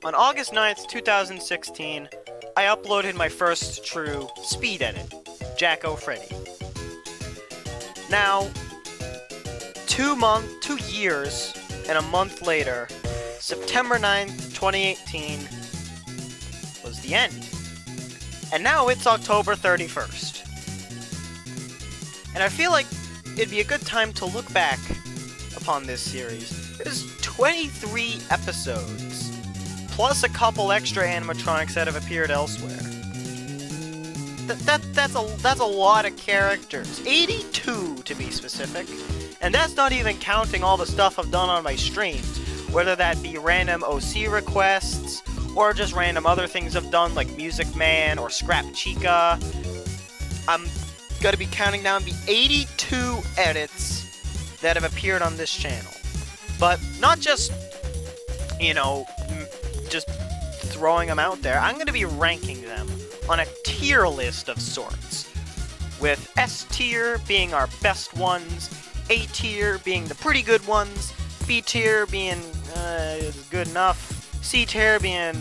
on August 9th, 2016, I uploaded my first true speed edit, Jaco Freddy. Now, 2 years and a month later, September 9th, 2018, was the end. And now it's October 31st. And I feel like it'd be a good time to look back upon this series. There's 23 episodes, plus a couple extra animatronics that have appeared elsewhere. That's a lot of characters. 82 to be specific. And that's not even counting all the stuff I've done on my streams, whether that be random OC requests, or just random other things I've done like Music Man or Scrap Chica. I'm gonna be counting down the 82 edits that have appeared on this channel. But not just, you know, just throwing them out there. I'm gonna be ranking them on a tier list of sorts, with S tier being our best ones, A tier being the pretty good ones, B tier being good enough, C tier being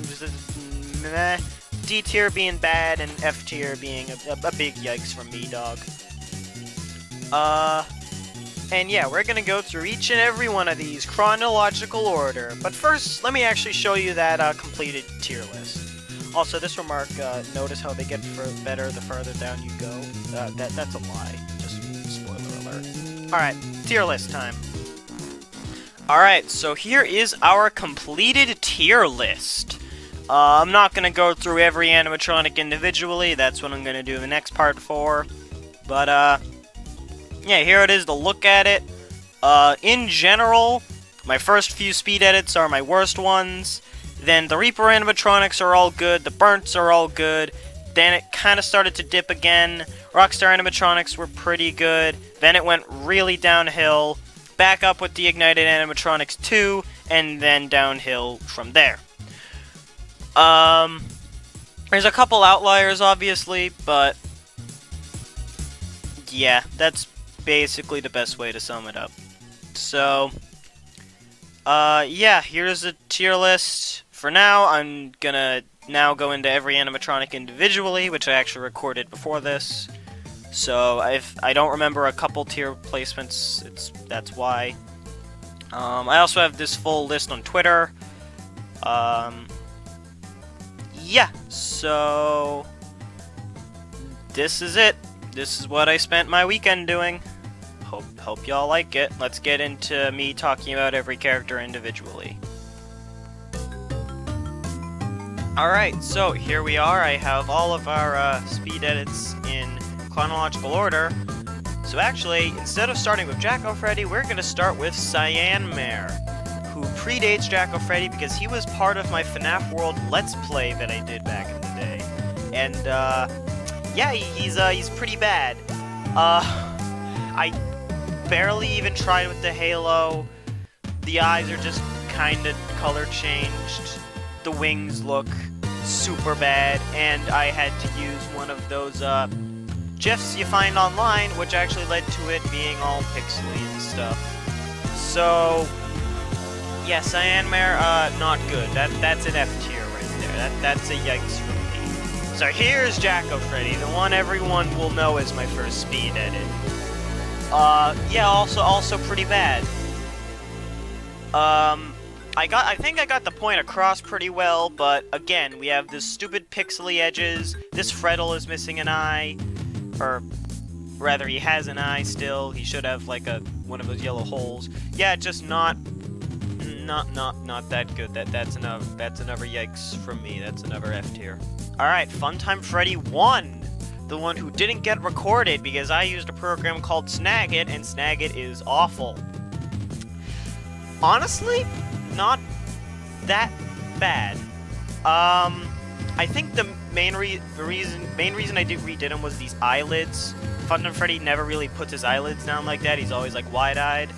meh, D tier being bad, and F tier being a big yikes from me, dog. And yeah, we're gonna go through each and every one of these chronological order. But first, let me actually show you that completed tier list. Also, this remark, notice how they get better the further down you go. That's a lie. Just spoiler alert. Alright, tier list time. Alright, so here is our completed tier list. I'm not gonna go through every animatronic individually. That's what I'm gonna do in the next part 4. But, yeah, here it is to look at it. In general, my first few speed edits are my worst ones. Then the Reaper animatronics are all good, the Burnts are all good. Then it kind of started to dip again. Rockstar animatronics were pretty good. Then it went really downhill. Back up with the Ignited animatronics 2, and then downhill from there. There's a couple outliers, obviously, but yeah, that's basically the best way to sum it up. So, yeah, here's a tier list. For now, I'm gonna now go into every animatronic individually, which I actually recorded before this. So, if I don't remember a couple tier placements, that's why. I also have this full list on Twitter. Yeah, so this is it. This is what I spent my weekend doing. Hope y'all like it. Let's get into me talking about every character individually. Alright, so here we are. I have all of our speed edits in chronological order. So actually, instead of starting with Jaco Freddy, we're going to start with Cyan Mayor, who predates Jaco Freddy because he was part of my FNaF World Let's Play that I did back in the day. And, yeah, he's pretty bad. I barely even tried with the halo. The eyes are just kinda color changed. The wings look super bad, and I had to use one of those GIFs you find online, which actually led to it being all pixely and stuff. So, yeah, Cyan Mayor, not good. That's an F tier right there. That's a yikes for me. So here's Jaco Freddy, the one everyone will know as my first speed edit. Yeah, also pretty bad. I think I got the point across pretty well, but again, we have this stupid pixely edges. This Freddle is missing an eye, or rather, he has an eye still. He should have like one of those yellow holes. Yeah, just not that good. That's another yikes from me. That's another F tier. All right, Funtime Freddy 1. The one who didn't get recorded because I used a program called Snagit, and Snagit is awful. Honestly, not that bad. I think the main reason I redid him was these eyelids. Funtime Freddy never really puts his eyelids down like that. He's always like wide-eyed.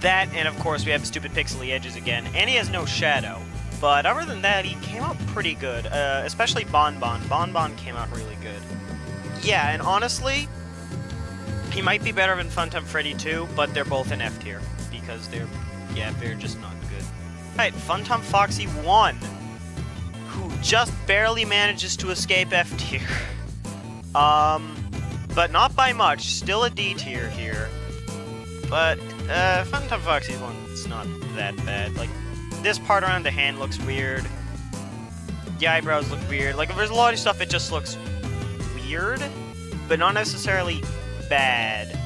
That, and of course we have stupid pixely edges again, and he has no shadow. But other than that, he came out pretty good, especially Bonbon. Bonbon came out really good. Yeah, and honestly, he might be better than Funtime Freddy 2, but they're both in F tier, because they're just not good. Right, Funtime Foxy 1, who just barely manages to escape F tier. But not by much. Still a D tier here. But, Funtime Foxy 1's not that bad. Like, this part around the hand looks weird. The eyebrows look weird. Like, there's a lot of stuff that just looks weird, but not necessarily bad.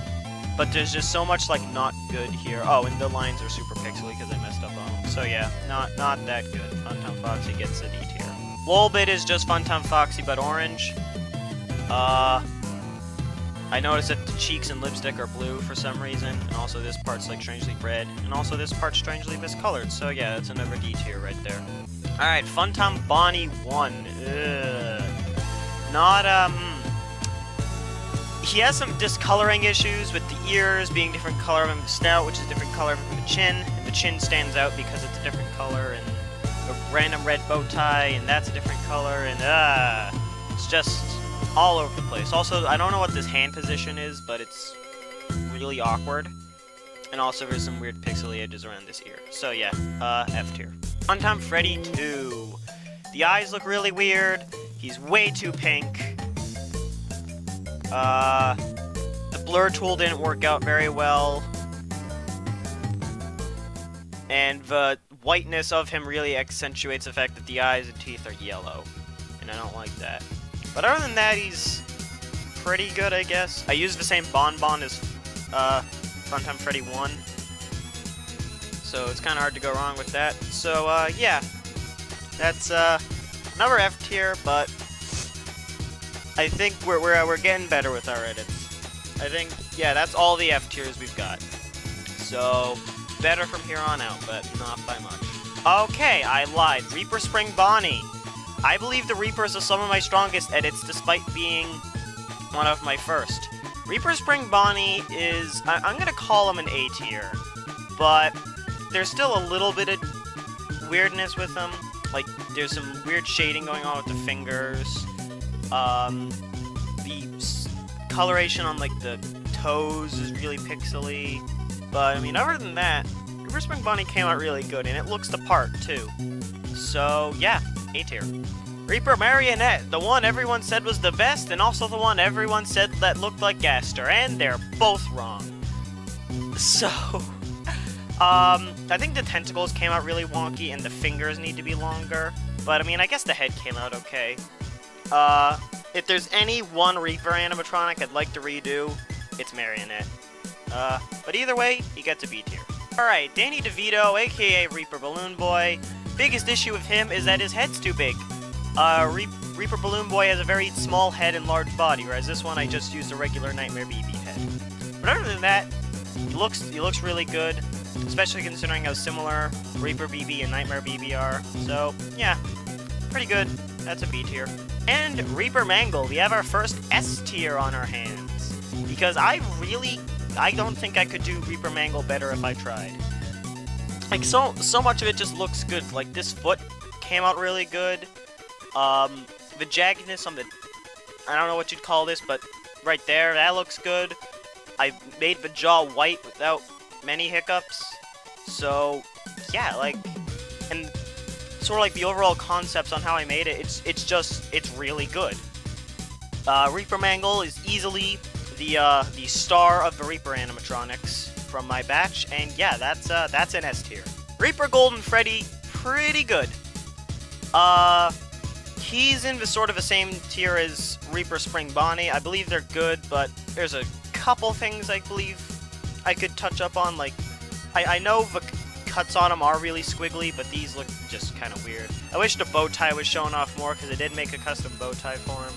But there's just so much, like, not good here. Oh, and the lines are super pixely because I messed up on them. So yeah, not that good. Funtime Foxy gets a D tier. Lolbit is just Funtime Foxy, but orange. I noticed that the cheeks and lipstick are blue for some reason, and also this part's, like, strangely red, and also this part's strangely miscolored. So yeah, that's another D tier right there. Alright, Funtime Bonnie 1. Ugh. Not, he has some discoloring issues with the ears being different color from the snout, which is different color from the chin. And the chin stands out because it's a different color, and a random red bow tie, and that's a different color, and it's just all over the place. Also, I don't know what this hand position is, but it's really awkward. And also there's some weird pixely edges around this ear. So yeah, F tier. Funtime Freddy 2. The eyes look really weird. He's way too pink. The blur tool didn't work out very well. And the whiteness of him really accentuates the fact that the eyes and teeth are yellow. And I don't like that. But other than that, he's pretty good, I guess. I used the same bonbon as Funtime Freddy 1. So it's kind of hard to go wrong with that. So, yeah. That's another F tier, but I think we're getting better with our edits. I think, yeah, that's all the F tiers we've got. So, better from here on out, but not by much. Okay, I lied. Reaper Spring Bonnie. I believe the Reapers are some of my strongest edits, despite being one of my first. Reaper Spring Bonnie is, I'm gonna call him an A tier, but there's still a little bit of weirdness with him. Like, there's some weird shading going on with the fingers. The coloration on, like, the toes is really pixely. But, I mean, other than that, Reaper Spring Bonnie came out really good, and it looks the part, too. So, yeah, A tier. Reaper Marionette, the one everyone said was the best, and also the one everyone said that looked like Gaster, and they're both wrong. So, I think the tentacles came out really wonky, and the fingers need to be longer, but I mean, I guess the head came out okay. If there's any one Reaper animatronic I'd like to redo, it's Marionette. But either way, he gets a B tier. Alright, Danny DeVito, aka Reaper Balloon Boy. Biggest issue with him is that his head's too big. Reaper Balloon Boy has a very small head and large body, whereas this one I just used a regular Nightmare BB head. But other than that, he looks really good, especially considering how similar Reaper BB and Nightmare BB are. So, yeah, pretty good. That's a B tier. And Reaper Mangle, we have our first S tier on our hands. Because I don't think I could do Reaper Mangle better if I tried. Like, so much of it just looks good. Like, this foot came out really good. The jaggedness on the, I don't know what you'd call this, but right there, that looks good. I made the jaw white without many hiccups. So, yeah, like, and sort of like the overall concepts on how I made it, it's really good. Reaper Mangle is easily the star of the Reaper animatronics from my batch, and yeah, that's an S tier. Reaper Golden Freddy, pretty good. He's in the sort of the same tier as Reaper Spring Bonnie. I believe they're good, but there's a couple things I believe I could touch up on. Like, I know the cuts on them are really squiggly, but these look just kind of weird. I wish the bow tie was showing off more, because I did make a custom bow tie for him.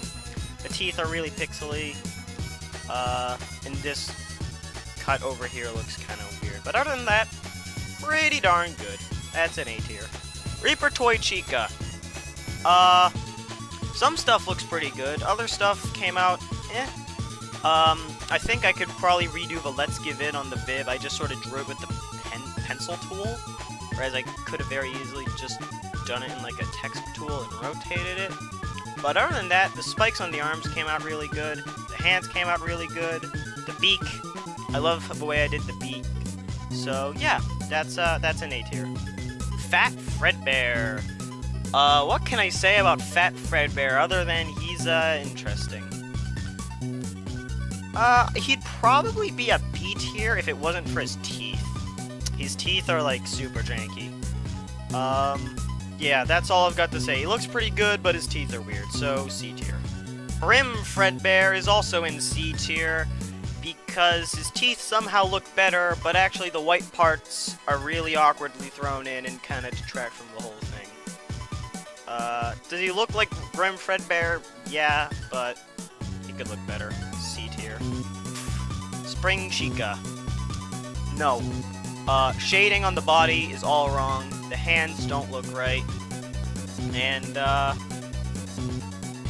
The teeth are really pixely, and this cut over here looks kind of weird. But other than that, pretty darn good. That's an A tier. Reaper Toy Chica. Some stuff looks pretty good. Other stuff came out, eh. I think I could probably redo the Let's Give In on the bib. I just sort of drew it with the pencil tool, whereas I could have very easily just done it in like a text tool and rotated it. But other than that, the spikes on the arms came out really good. The hands came out really good. The beak, I love the way I did the beak. So yeah, that's an A tier. Fat Fredbear. What can I say about Fat Fredbear other than he's, interesting? He'd probably be a B tier if it wasn't for his teeth. His teeth are, like, super janky. Yeah, that's all I've got to say. He looks pretty good, but his teeth are weird, so C tier. Grim Fredbear is also in C tier because his teeth somehow look better, but actually the white parts are really awkwardly thrown in and kind of detract from the whole thing. Does he look like Grim Fredbear? Yeah, but he could look better. C tier. Spring Chica. No. Shading on the body is all wrong. The hands don't look right. And,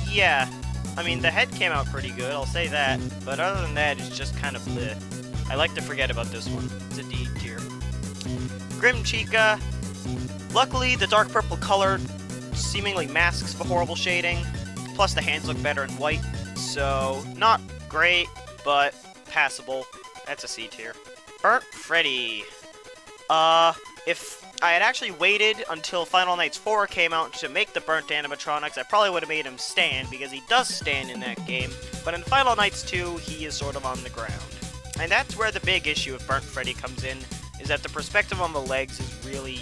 yeah. I mean, the head came out pretty good, I'll say that. But other than that, it's just kind of bleh. I like to forget about this one. It's a D tier. Grim Chica. Luckily, the dark purple color seemingly masks the horrible shading. Plus, the hands look better in white. So, not great, but passable. That's a C tier. Burnt Freddy. If I had actually waited until Final Nights 4 came out to make the burnt animatronics, I probably would have made him stand, because he does stand in that game. But in Final Nights 2, he is sort of on the ground. And that's where the big issue of Burnt Freddy comes in, is that the perspective on the legs is really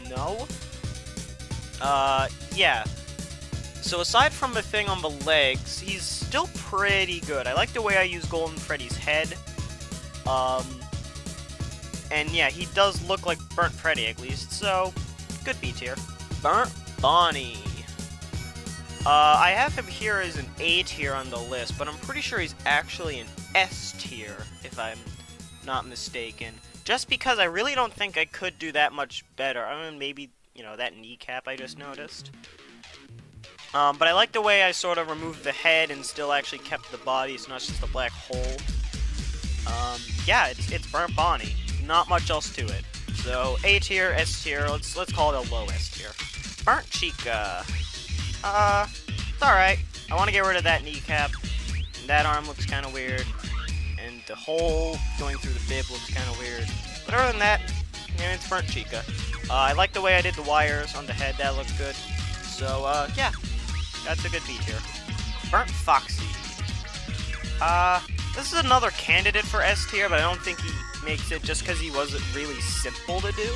no. Yeah. So aside from the thing on the legs, he's still pretty good. I like the way I use Golden Freddy's head. And yeah, he does look like Burnt Freddy at least, so good B tier. Burnt Bonnie. I have him here as an A tier on the list, but I'm pretty sure he's actually an S tier, if I'm not mistaken. Just because I really don't think I could do that much better. I mean, maybe, you know, that kneecap I just noticed. But I like the way I sort of removed the head and still actually kept the body, so not just a black hole. Yeah, it's Burnt Bonnie. Not much else to it. So A tier, S tier. Let's call it a low S tier. Burnt Chica. It's all right. I want to get rid of that kneecap. And that arm looks kind of weird, and the hole going through the bib looks kind of weird. But other than that, yeah, it's Burnt Chica. I like the way I did the wires on the head. That looks good. So yeah, that's a good B tier. Burnt Foxy. This is another candidate for S tier, but I don't think he makes it just because he wasn't really simple to do.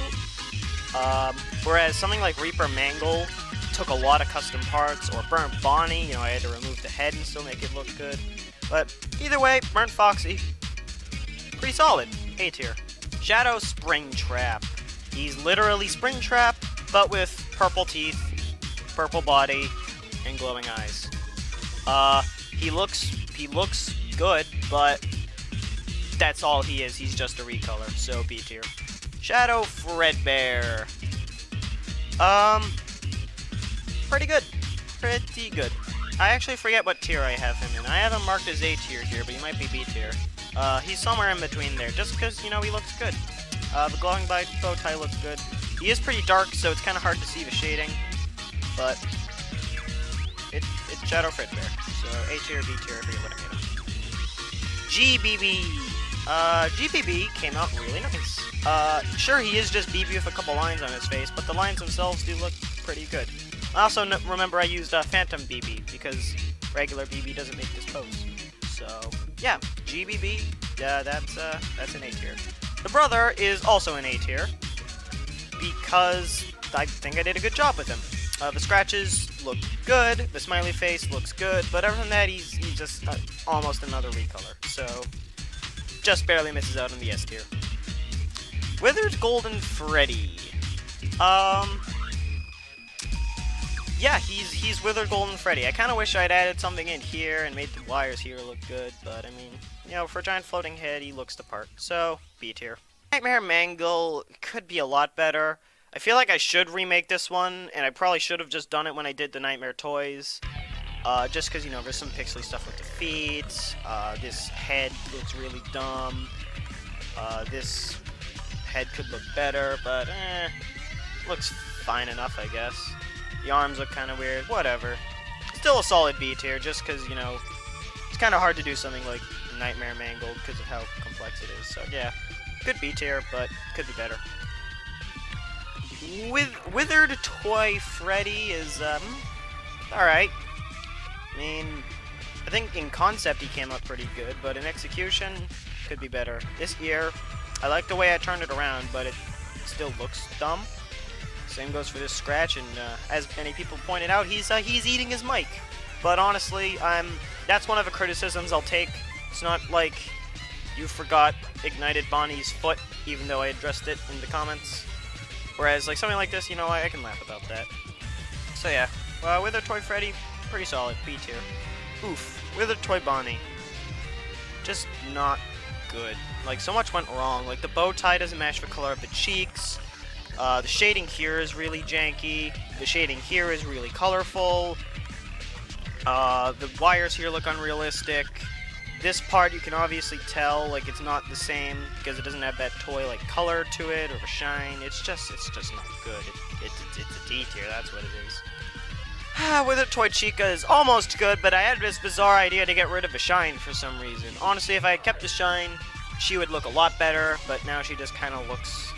Whereas something like Reaper Mangle took a lot of custom parts, or Burnt Bonnie, you know, I had to remove the head and still make it look good. But either way, Burnt Foxy, pretty solid. A tier. Shadow Springtrap. He's literally Springtrap, but with purple teeth, purple body, and glowing eyes. He looks good, but that's all he is. He's just a recolor, so B tier. Shadow Fredbear. Pretty good. Pretty good. I actually forget what tier I have him in. I have him marked as A tier here, but he might be B tier. He's somewhere in between there, just because, you know, he looks good. The glowing bow tie looks good. He is pretty dark, so it's kind of hard to see the shading, but it's Shadow Fredbear. So A tier, B tier, I forget what I made him. GBB. GBB came out really nice. Sure, he is just BB with a couple lines on his face, but the lines themselves do look pretty good. I also remember I used Phantom BB, because regular BB doesn't make this pose. So, yeah, GBB, that's an A tier. The brother is also an A tier, because I think I did a good job with him. The scratches look good, the smiley face looks good, but other than that, he's just almost another recolor, so just barely misses out on the S tier. Withered Golden Freddy. Yeah, he's Withered Golden Freddy. I kind of wish I'd added something in here and made the wires here look good, but I mean, you know, for a giant floating head, he looks the part, so B tier. Nightmare Mangle could be a lot better. I feel like I should remake this one, and I probably should have just done it when I did the Nightmare toys. Just because, you know, there's some pixely stuff with the feet. This head looks really dumb. This head could look better, but looks fine enough, I guess. The arms look kind of weird. Whatever. Still a solid B tier, just because, you know, it's kind of hard to do something like Nightmare Mangle because of how complex it is. So, yeah, good B tier, but could be better. Withered Toy Freddy is, alright. I mean, I think in concept he came up pretty good, but in execution, could be better. This ear, I like the way I turned it around, but it still looks dumb. Same goes for this scratch, and as many people pointed out, he's eating his mic. But honestly, that's one of the criticisms I'll take. It's not like you forgot Ignited Bonnie's foot, even though I addressed it in the comments. Whereas, like, something like this, you know, I can laugh about that. So yeah, Withered Toy Freddy, pretty solid, B tier. Oof, Withered Toy Bonnie, just not good. Like, so much went wrong. Like, the bow tie doesn't match the color of the cheeks. The shading here is really janky. The shading here is really colorful. The wires here look unrealistic. This part you can obviously tell, like, it's not the same because it doesn't have that toy like color to it or a shine. It's just not good. It's a D tier. That's what it is. Withered Toy Chica is almost good, but I had this bizarre idea to get rid of the shine for some reason. Honestly, if I had kept the shine, she would look a lot better. But now she just kind of looks,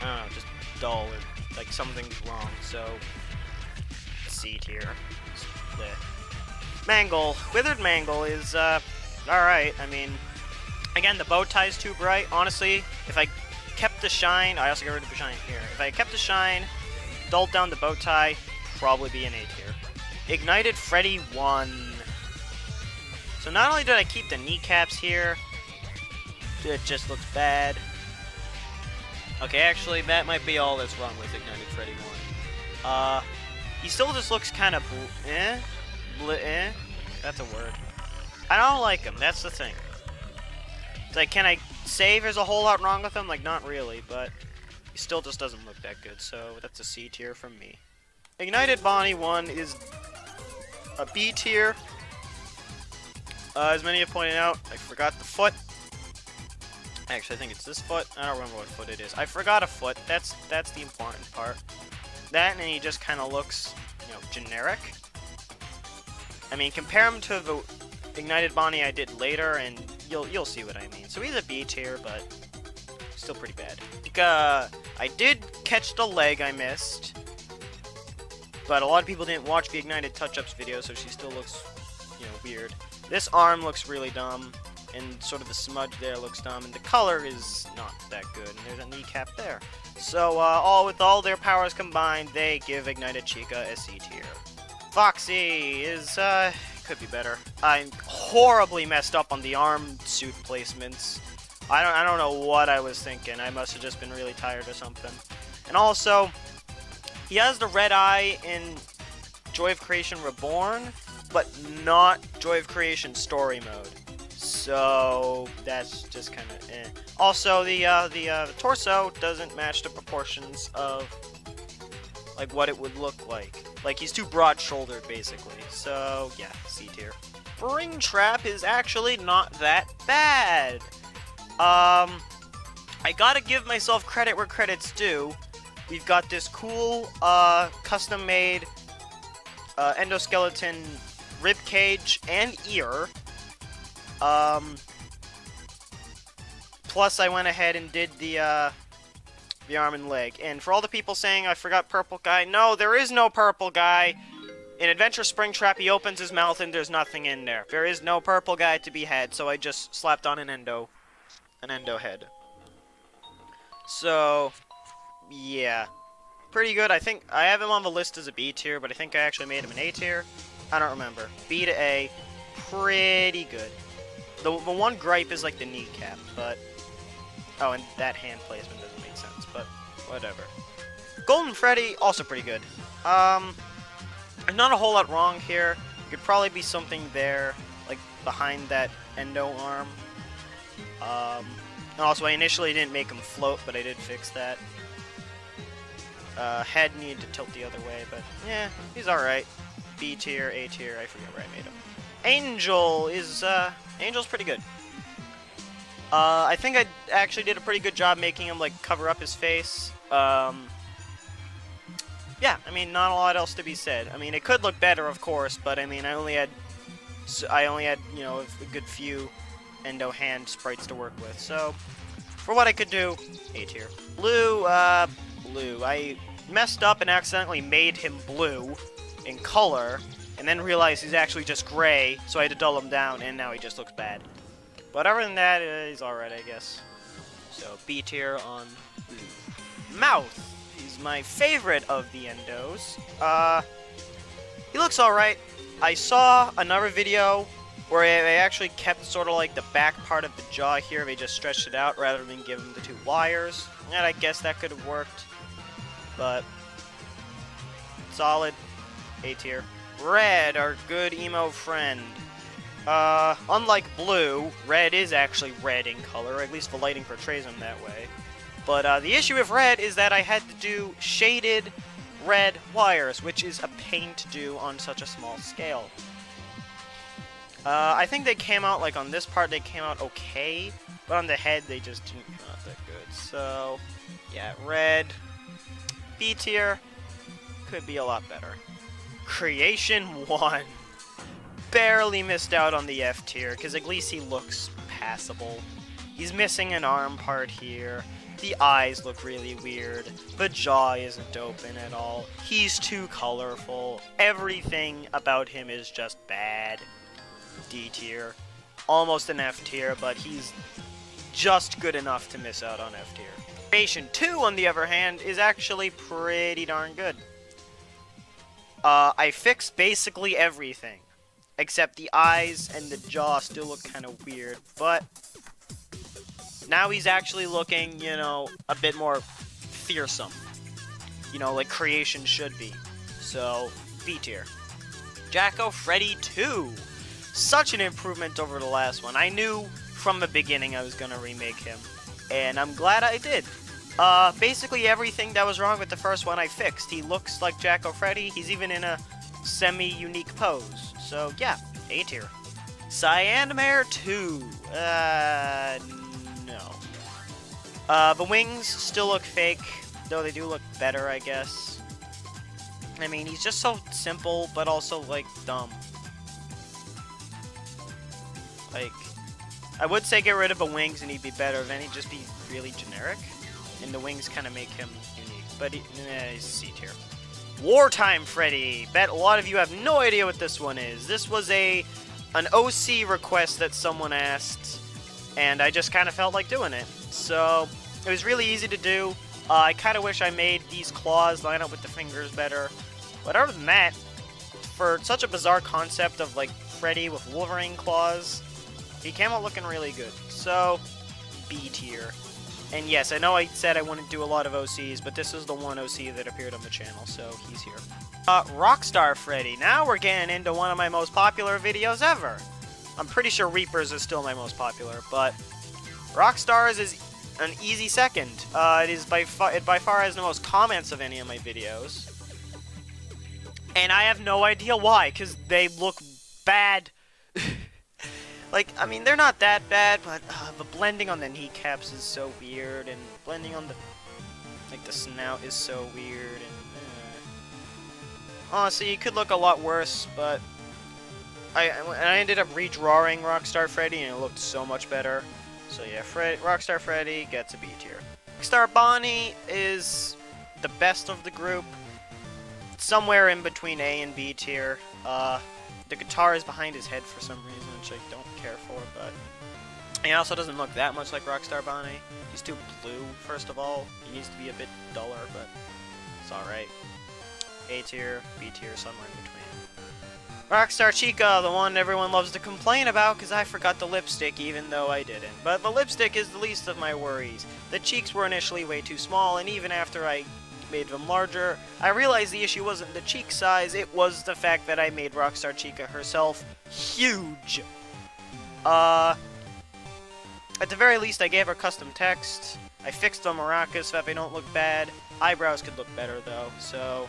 I don't know, just dull or like something's wrong. So C tier. Mangle. Withered Mangle is, alright. I mean, again, the bow tie's too bright. Honestly, if I kept the shine, I also got rid of the shine here. If I kept the shine, dulled down the bow tie, probably be an A tier. Ignited Freddy 1. So not only did I keep the kneecaps here, it just looks bad. Okay, actually, that might be all that's wrong with Ignited Freddy 1. He still just looks kind of that's a word. I don't like him, that's the thing. It's like, can I say there's a whole lot wrong with him? Like, not really, but he still just doesn't look that good, so that's a C tier from me. Ignited Bonnie 1 is a B tier. As many have pointed out, I forgot the foot. Actually, I think it's this foot. I don't remember what foot it is. I forgot a foot. That's the important part. That, and he just kind of looks, you know, generic. I mean, compare him to the Ignited Bonnie I did later, and you'll see what I mean. So he's a B tier, but still pretty bad. I did catch the leg I missed, but a lot of people didn't watch the Ignited Touch-Ups video, so she still looks, you know, weird. This arm looks really dumb, and sort of the smudge there looks dumb, and the color is not that good, and there's a kneecap there. So, with all their powers combined, they give Ignited Chica a C tier. Foxy is, could be better. I'm horribly messed up on the arm suit placements. I don't know what I was thinking. I must have just been really tired or something. And also, he has the red eye in Joy of Creation Reborn, but not Joy of Creation Story Mode. So that's just kind of eh. Also, the torso doesn't match the proportions of like what it would look like. Like, he's too broad-shouldered, basically. So, yeah, C tier. Springtrap is actually not that bad. I gotta give myself credit where credit's due. We've got this cool, custom-made, endoskeleton rib cage and ear. Plus, I went ahead and did the arm and leg. And for all the people saying I forgot Purple Guy, no, there is no Purple Guy. In Adventure Springtrap, he opens his mouth and there's nothing in there. There is no Purple Guy to be had, so I just slapped on an endo head. So, yeah. Pretty good. I think I have him on the list as a B tier, but I think I actually made him an A tier. I don't remember. B to A. Pretty good. The one gripe is like the kneecap, but... Oh, and that hand placement doesn't make sense, but whatever. Golden Freddy, also pretty good. Not a whole lot wrong here. Could probably be something there, like behind that endo arm. And also, I initially didn't make him float, but I did fix that. Head needed to tilt the other way, but yeah, he's alright. B tier, A tier, I forget where I made him. Angel is, Angel's pretty good. I think I actually did a pretty good job making him, like, cover up his face. Yeah, I mean, not a lot else to be said. I mean, it could look better, of course, but I mean, I only had, you know, a good few endo hand sprites to work with. So, for what I could do, A tier. Blue blue. I messed up and accidentally made him blue in color, and then realized he's actually just gray, so I had to dull him down, and now he just looks bad. But other than that, he's alright, I guess. So, B tier on blue. Mouth is my favorite of the endos. He looks alright. I saw another video where they actually kept sort of like the back part of the jaw here. They just stretched it out rather than give him the 2 wires. And I guess that could have worked. But solid. A tier. Red, our good emo friend. Unlike blue, red is actually red in color. At least the lighting portrays him that way. But the issue with red is that I had to do shaded red wires, which is a pain to do on such a small scale. I think they came out, like on this part, they came out okay, but on the head, they just didn't come out that good. So, yeah, red, B tier, could be a lot better. Creation 1. Barely missed out on the F tier, because at least he looks passable. He's missing an arm part here. The eyes look really weird. The jaw isn't open at all. He's too colorful. Everything about him is just bad. D tier. Almost an F tier, but he's just good enough to miss out on F tier. Creation 2, on the other hand, is actually pretty darn good. I fixed basically everything, except the eyes and the jaw still look kind of weird, but now he's actually looking, you know, a bit more fearsome. You know, like Creation should be. So, B tier. Jaco Freddy 2. Such an improvement over the last one. I knew from the beginning I was going to remake him, and I'm glad I did. Basically everything that was wrong with the first one I fixed. He looks like Jaco Freddy. He's even in a semi-unique pose. So, yeah, A tier. Cyan Mayor 2. No. The wings still look fake, though they do look better, I guess. I mean, he's just so simple, but also, like, dumb. Like, I would say get rid of the wings and he'd be better, then he'd just be really generic. And the wings kind of make him unique. But he's C tier. Wartime Freddy. Bet a lot of you have no idea what this one is. This was an OC request that someone asked, and I just kind of felt like doing it. So, it was really easy to do. I kind of wish I made these claws line up with the fingers better. But other than that, for such a bizarre concept of, like, Freddy with Wolverine claws, he came out looking really good. So, B tier. And yes, I know I said I wouldn't do a lot of OCs, but this is the one OC that appeared on the channel, so he's here. Rockstar Freddy. Now we're getting into one of my most popular videos ever. I'm pretty sure Reapers is still my most popular, but Rockstar's is an easy second. It by far has the most comments of any of my videos. And I have no idea why, because they look bad. Like, I mean, they're not that bad, but the blending on the kneecaps is so weird, and blending on the, like, the snout is so weird, and, honestly, it could look a lot worse, but I ended up redrawing Rockstar Freddy, and it looked so much better. So yeah, Rockstar Freddy gets a B tier. Rockstar Bonnie is the best of the group, somewhere in between A and B tier. The guitar is behind his head for some reason, which I don't care for, but he also doesn't look that much like Rockstar Bonnie. He's too blue, first of all. He needs to be a bit duller, but it's alright. A tier, B tier, somewhere in between. Rockstar Chica, the one everyone loves to complain about because I forgot the lipstick even though I didn't. But the lipstick is the least of my worries. The cheeks were initially way too small, and even after I made them larger, I realized the issue wasn't the cheek size, it was the fact that I made Rockstar Chica herself huge. At the very least, I gave her custom text. I fixed the maracas so that they don't look bad. Eyebrows could look better though, so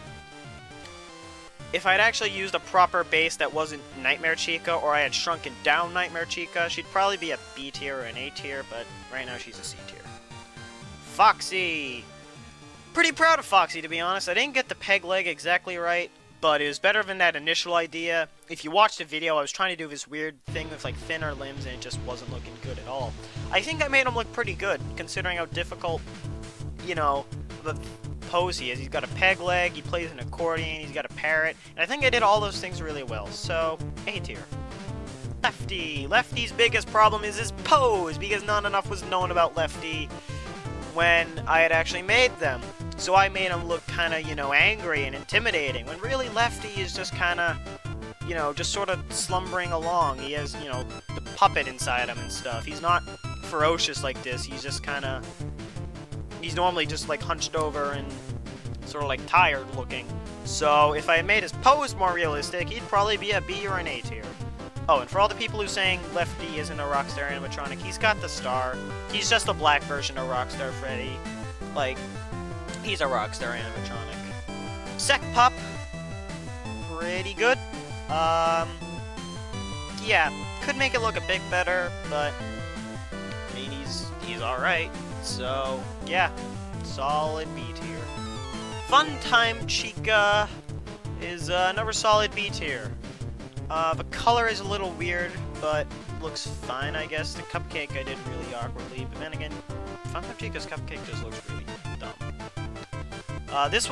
if I'd actually used a proper base that wasn't Nightmare Chica, or I had shrunken down Nightmare Chica, she'd probably be a B tier or an A tier, but right now she's a C tier. Foxy! Pretty proud of Foxy, to be honest. I didn't get the peg leg exactly right, but it was better than that initial idea. If you watched the video, I was trying to do this weird thing with like thinner limbs, and it just wasn't looking good at all. I think I made him look pretty good, considering how difficult, you know, the pose he is. He's got a peg leg, he plays an accordion, he's got a parrot, and I think I did all those things really well, so A tier. Lefty. Lefty's biggest problem is his pose, because not enough was known about Lefty when I had actually made them. So I made him look kind of, you know, angry and intimidating, when really Lefty is just kind of, you know, just sort of slumbering along. He has, you know, the puppet inside him and stuff. He's not ferocious like this, he's just kind of, he's normally just like hunched over and sort of like tired looking. So if I had made his pose more realistic, he'd probably be a B or an A tier. Oh, and for all the people who saying Lefty isn't a Rockstar animatronic, he's got the star. He's just a black version of Rockstar Freddy. Like, he's a Rockstar animatronic. Sec Pup, pretty good. Yeah, could make it look a bit better, but I mean, he's alright. So, yeah, solid B tier. Funtime Chica is another solid B tier. The color is a little weird, but looks fine, I guess. The cupcake I did really awkwardly, but then again, Funtime Chica's cupcake just looks really dumb. This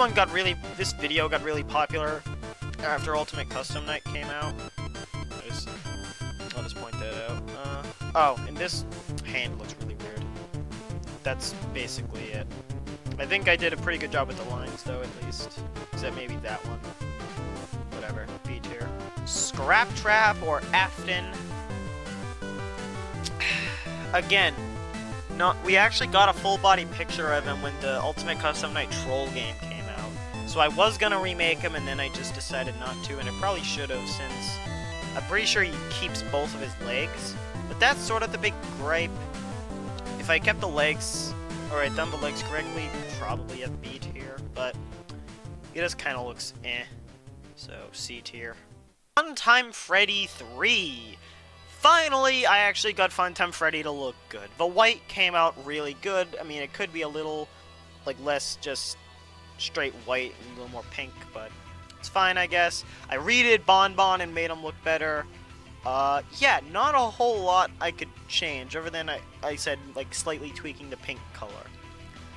video got really popular after Ultimate Custom Night came out. I'll just point that out. Oh, and this hand looks really weird. That's basically it. I think I did a pretty good job with the lines, though, at least. Except maybe that one. Whatever. B tier. Scrap Trap or Afton. Again, we actually got a full body picture of him when the Ultimate Custom Night Troll game came out. So I was gonna remake him, and then I just decided not to, and I probably should have, since I'm pretty sure he keeps both of his legs. But that's sort of the big gripe. If I kept the legs, or I'd done the legs correctly, probably a B tier, but it just kind of looks eh. So C tier. Funtime Freddy 3. Finally, I actually got Funtime Freddy to look good. The white came out really good. I mean, it could be a little, like, less just straight white and a little more pink, but it's fine, I guess. I redid Bonbon and made him look better. Yeah, not a whole lot I could change, other than I said, like, slightly tweaking the pink color.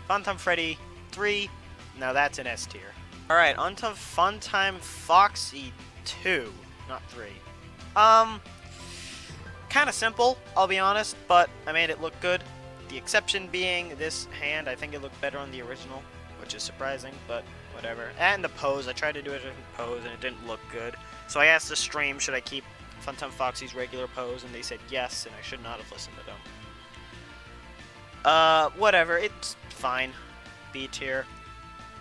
Funtime Freddy 3, now that's an S tier. Alright, onto Funtime Foxy 2, not 3. Kind of simple, I'll be honest, but I made it look good. The exception being this hand, I think it looked better on the original, which is surprising, but whatever. And the pose, I tried to do a different pose and it didn't look good. So I asked the stream, should I keep Funtime Foxy's regular pose, and they said yes, and I should not have listened to them. Whatever, it's fine. B tier.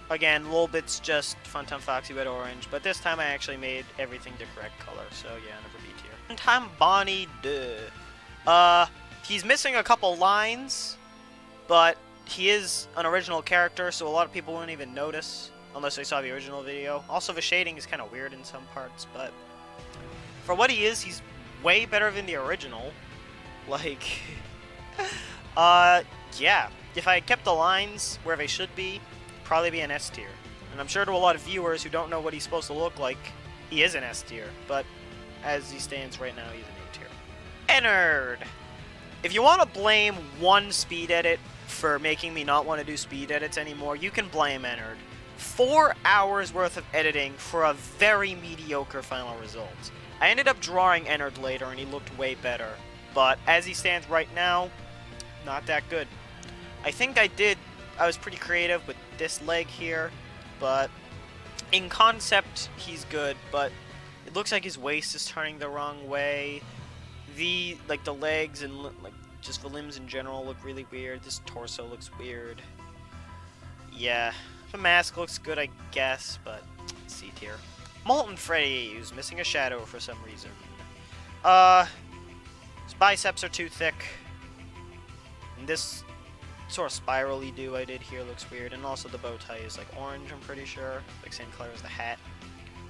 Again, a little bit's just Funtime Foxy Red Orange, but this time I actually made everything the correct color, so yeah, another B tier. Funtime Bonnie Duh. He's missing a couple lines, but he is an original character, so a lot of people won't even notice, unless they saw the original video. Also, the shading is kind of weird in some parts, but for what he is, he's way better than the original. Like, yeah. If I kept the lines where they should be, probably be an S tier. And I'm sure to a lot of viewers who don't know what he's supposed to look like, he is an S tier. But as he stands right now, he's an A tier. Ennard! If you want to blame one speed edit for making me not want to do speed edits anymore, you can blame Ennard. 4 hours worth of editing for a very mediocre final result. I ended up drawing Ennard later and he looked way better. But as he stands right now, not that good. I think I was pretty creative with this leg here, but in concept, he's good, but it looks like his waist is turning the wrong way. The legs and, like, just the limbs in general look really weird. This torso looks weird. Yeah, the mask looks good, I guess, but C tier. Molten Freddy, who's missing a shadow for some reason. His biceps are too thick. And this sort of spirally do I did here looks weird, and also the bow tie is like orange, I'm pretty sure, like same color as the hat.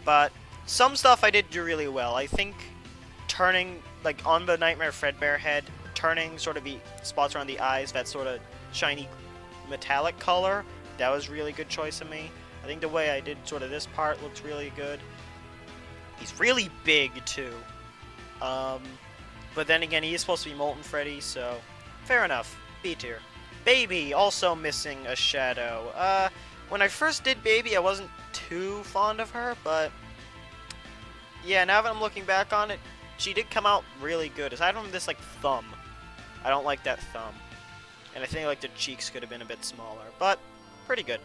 But some stuff I did do really well. I think turning, like on the Nightmare Fredbear head, turning sort of the spots around the eyes, that sort of shiny metallic color, that was really good choice of me. I think the way I did sort of this part looks really good. He's really big too. But then again, he is supposed to be Molten Freddy, so fair enough. B tier. Baby, also missing a shadow. When I first did Baby, I wasn't too fond of her, but yeah, now that I'm looking back on it, she did come out really good. Aside from this, like, thumb. I don't like that thumb. And I think, like, the cheeks could have been a bit smaller, but pretty good.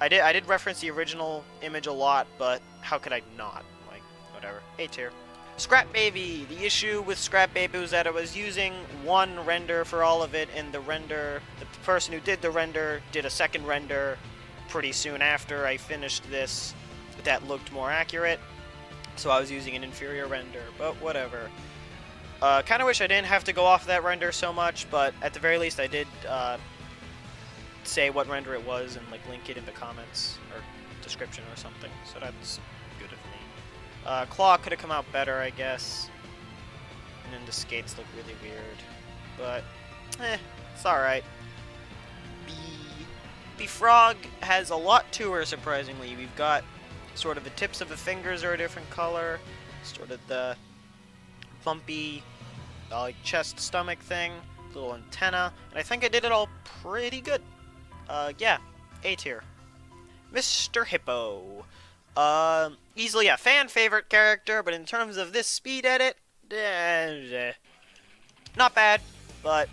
I did reference the original image a lot, but how could I not? Like, whatever. A tier. Scrap Baby! The issue with Scrap Baby was that I was using one render for all of it, and the person who did the render did a second render pretty soon after I finished this that looked more accurate, so I was using an inferior render, but whatever. Kind of wish I didn't have to go off that render so much, but at the very least I did say what render it was and like link it in the comments or description or something, so that's good of me. Claw could have come out better, I guess, and then the skates look really weird, but it's alright. The frog has a lot to her, surprisingly. We've got sort of the tips of the fingers are a different color, sort of the bumpy like chest stomach thing, little antenna, and I think I did it all pretty good. Yeah, A tier. Mr. Hippo. Easily a fan favorite character, but in terms of this speed edit, not bad, but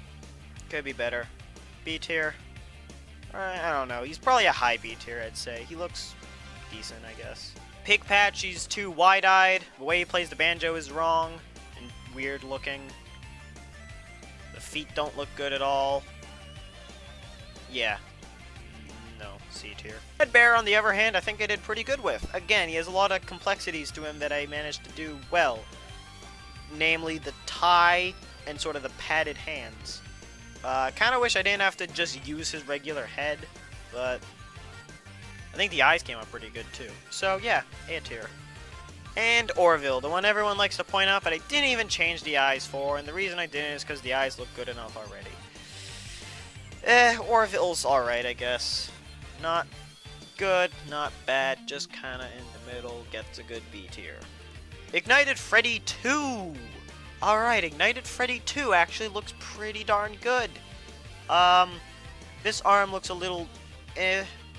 could be better. B tier. I don't know. He's probably a high B tier, I'd say. He looks decent, I guess. Pig Patch, he's too wide-eyed. The way he plays the banjo is wrong and weird looking. The feet don't look good at all. Yeah. No, C tier. Red Bear, on the other hand, I think I did pretty good with. Again, he has a lot of complexities to him that I managed to do well. Namely, the tie and sort of the padded hands. Kind of wish I didn't have to just use his regular head, but I think the eyes came out pretty good too. So yeah, A tier. And Orville, the one everyone likes to point out, but I didn't even change the eyes for, and the reason I didn't is because the eyes look good enough already. Orville's alright, I guess. Not good, not bad, just kinda in the middle, gets a good B tier. Ignited Freddy 2! Alright, Ignited Freddy 2 actually looks pretty darn good. This arm looks a little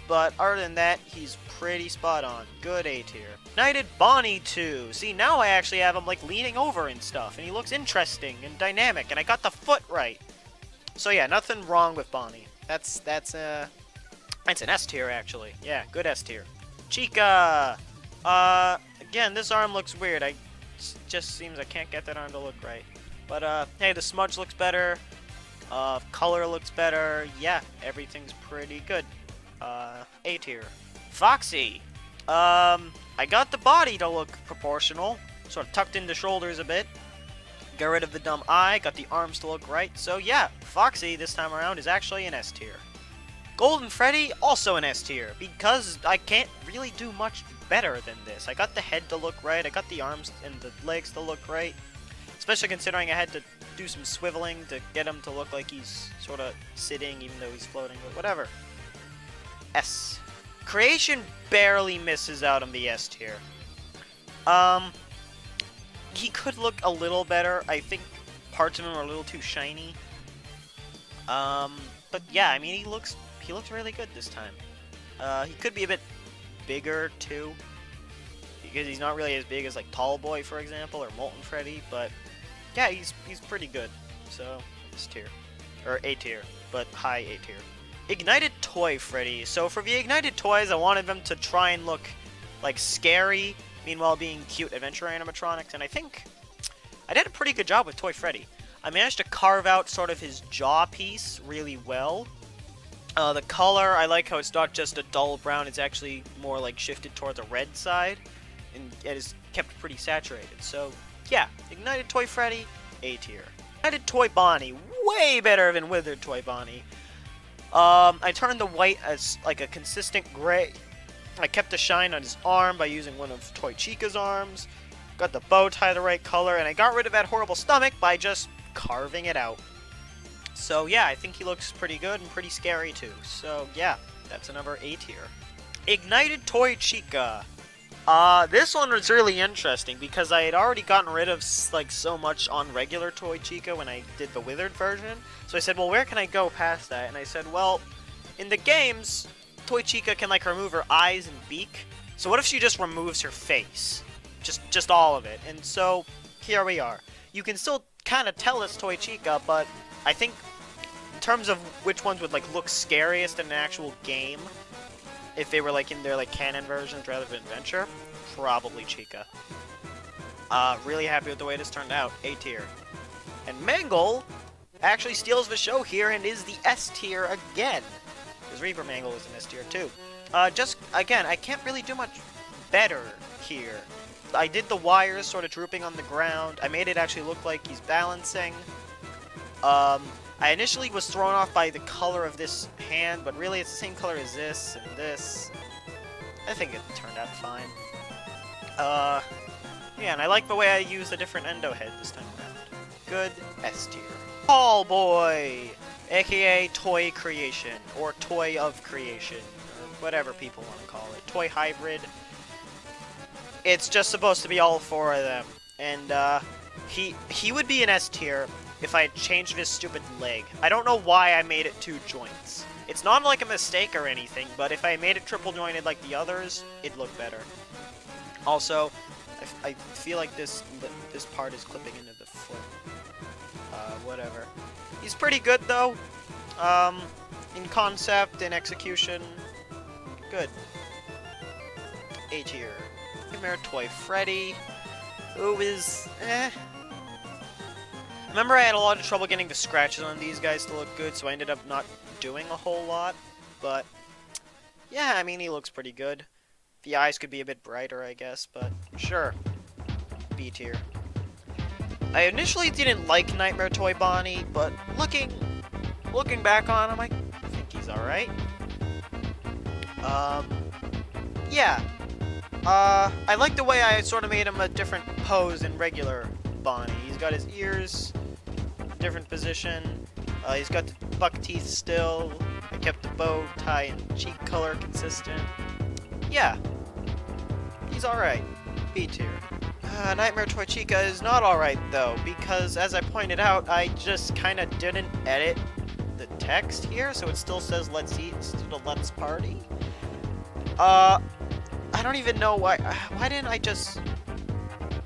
but other than that, he's pretty spot on. Good A tier. Ignited Bonnie 2. See, now I actually have him like leaning over and stuff, and he looks interesting and dynamic, and I got the foot right. So yeah, nothing wrong with Bonnie. That's an S tier actually. Yeah, good S tier. Chica. Again, this arm looks weird. Just seems I can't get that arm to look right. But hey, the smudge looks better. Color looks better. Yeah, everything's pretty good. A tier. Foxy. I got the body to look proportional, sort of tucked in the shoulders a bit. Got rid of the dumb eye, got the arms to look right. So yeah, Foxy this time around is actually an S tier. Golden Freddy, also an S tier, because I can't really do much better than this. I got the head to look right, I got the arms and the legs to look right, especially considering I had to do some swiveling to get him to look like he's sort of sitting even though he's floating, but whatever. S. Creation barely misses out on the S tier. He could look a little better. I think parts of him are a little too shiny. But yeah, I mean, he looks really good this time. He could be a bit bigger too, because he's not really as big as like Tall Boy, for example, or Molten Freddy. But yeah, he's pretty good. So S tier, or A tier, but high A tier. Ignited Toy Freddy. So for the Ignited Toys, I wanted them to try and look like scary, meanwhile being cute adventure animatronics, and I think I did a pretty good job with Toy Freddy. I managed to carve out sort of his jaw piece really well. The color, I like how it's not just a dull brown, it's actually more like shifted toward the red side, and it is kept pretty saturated. So yeah, Ignited Toy Freddy, A tier. Ignited Toy Bonnie, way better than Withered Toy Bonnie. I turned the white as like a consistent gray. I kept the shine on his arm by using one of Toy Chica's arms. Got the bow tie the right color, and I got rid of that horrible stomach by just carving it out. So yeah, I think he looks pretty good and pretty scary too. So yeah, that's another A tier. Ignited Toy Chica. This one was really interesting because I had already gotten rid of like so much on regular Toy Chica when I did the Withered version. So I said, well, where can I go past that? And I said, well, in the games, Toy Chica can like remove her eyes and beak. So what if she just removes her face? Just all of it. And so here we are. You can still kind of tell it's Toy Chica, but I think in terms of which ones would like look scariest in an actual game, if they were like in their like canon versions rather than adventure, probably Chica. Really happy with the way this turned out. A tier. And Mangle actually steals the show here and is the S tier again. Because Reaper Mangle is an S tier too. Just, again, I can't really do much better here. I did the wires sort of drooping on the ground. I made it actually look like he's balancing. I initially was thrown off by the color of this hand, but really it's the same color as this and this. I think it turned out fine. Yeah, and I like the way I used a different endo head this time around. Good S tier. Tall Boy, aka Toy Creation, or Toy of Creation, or whatever people want to call it. Toy Hybrid. It's just supposed to be all four of them. And he would be an S tier if I had changed his stupid leg. I don't know why I made it 2 joints. It's not like a mistake or anything, but if I made it triple jointed like the others, it'd look better. Also, I feel like this part is clipping into the foot. Whatever. He's pretty good though. In concept and execution, good. A tier. Nightmare Toy Freddy, who is Remember I had a lot of trouble getting the scratches on these guys to look good, so I ended up not doing a whole lot. But yeah, I mean he looks pretty good. The eyes could be a bit brighter, I guess, but sure. B tier. I initially didn't like Nightmare Toy Bonnie, but looking back on him, I think he's alright. Yeah. I like the way I sort of made him a different pose in regular Bonnie. He's got his ears, different position. He's got the buck teeth still. I kept the bow tie and cheek color consistent. Yeah. He's alright. B tier. Nightmare Toy Chica is not alright though, because as I pointed out, I just kind of didn't edit the text here, so it still says let's eat instead of let's party. I don't even know why didn't I just...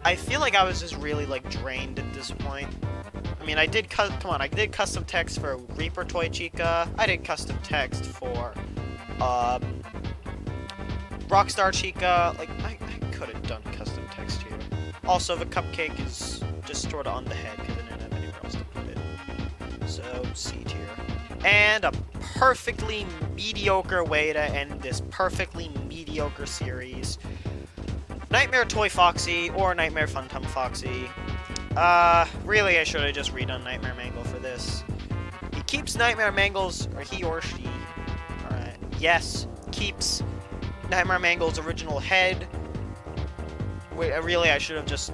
I feel like I was just really like drained at this point. I mean, I did custom text for Reaper Toy Chica. I did custom text for Rockstar Chica. Like I could have done custom text here. Also, the cupcake is just sort of on the head because I didn't have anywhere else to put it. So, C tier. And a perfectly mediocre way to end this perfectly mediocre series. Nightmare Toy Foxy, or Nightmare Funtime Foxy. Really I should have just redone Nightmare Mangle for this. He keeps Nightmare Mangle's, or he or she, alright, yes, keeps Nightmare Mangle's original head. Really, I should have just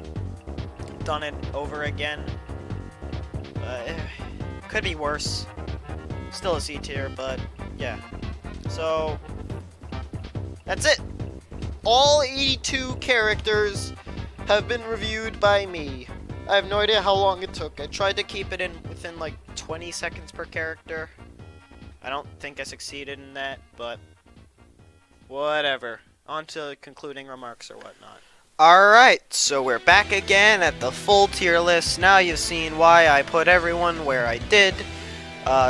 done it over again. Could be worse. Still a C tier, but yeah. So, that's it. All 82 characters have been reviewed by me. I have no idea how long it took. I tried to keep it within like 20 seconds per character. I don't think I succeeded in that, but whatever. On to concluding remarks or whatnot. Alright, so we're back again at the full tier list. Now you've seen why I put everyone where I did.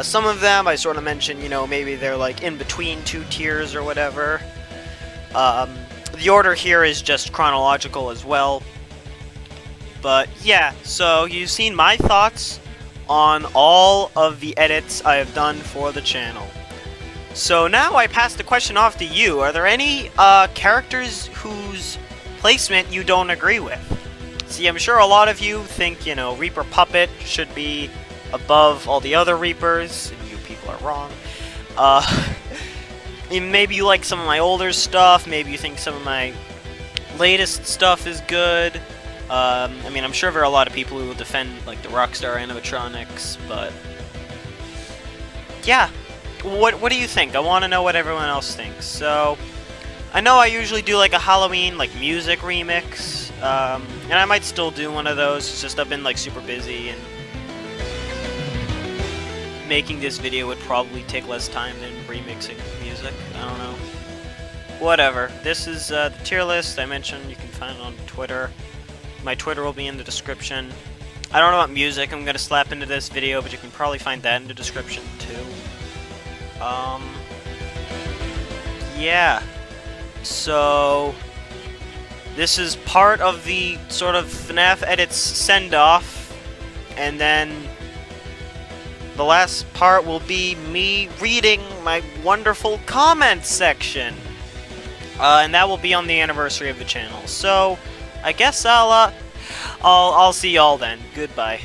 Some of them I sort of mentioned, you know, maybe they're like in between 2 tiers or whatever. The order here is just chronological as well. But yeah, so you've seen my thoughts on all of the edits I have done for the channel. So now I pass the question off to you. Are there any characters whose placement you don't agree with? See, I'm sure a lot of you think, you know, Reaper Puppet should be above all the other Reapers, and you people are wrong. Maybe you like some of my older stuff, maybe you think some of my latest stuff is good. I mean, I'm sure there are a lot of people who will defend, like, the Rockstar animatronics, but yeah. What do you think? I want to know what everyone else thinks. So, I know I usually do like a Halloween like music remix, and I might still do one of those. It's just I've been like super busy, and making this video would probably take less time than remixing music. music. I don't know. Whatever. This is the tier list I mentioned. You can find it on Twitter. My Twitter will be in the description. I don't know about music I'm gonna slap into this video, but you can probably find that in the description too. Yeah. So this is part of the sort of FNaF edits send-off, and then the last part will be me reading my wonderful comments section. And that will be on the anniversary of the channel. So I guess I'll see y'all then. Goodbye.